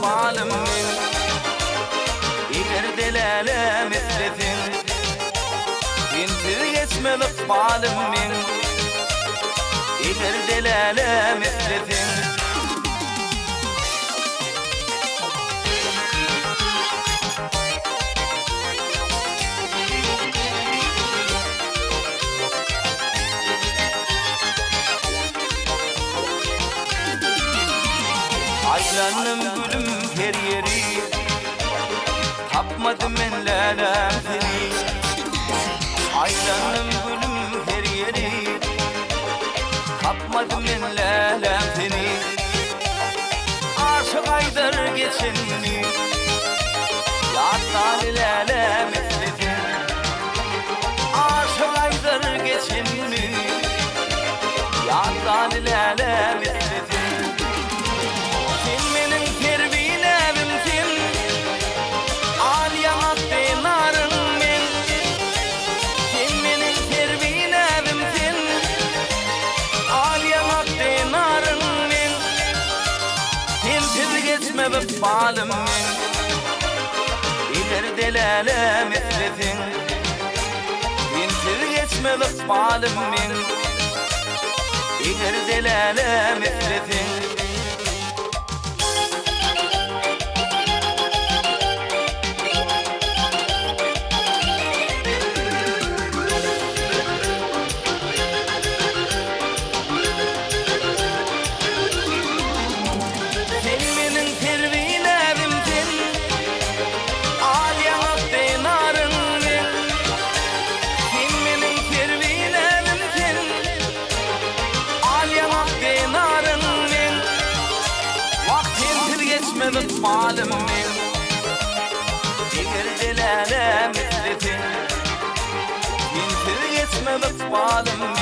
ظالم من إذا دلالة مثلثن ينتر يسمى ظالم من إذا دلالة مثلثن Aylanım gülüm her yeri Tapmadım men lalem seni Aylanım gülüm her yeri Tapmadım men lalem seni Aşık aydar geçenini Yattan lalem etledin Aşık aydar geçenini Yattan lalem etledin ظالم من إذا دلالة مثلثن ينتر يسمى ظالم من إذا دلالة مثلثن ظالم من إذا دلالة مثلثن ينتر يسمى ظالم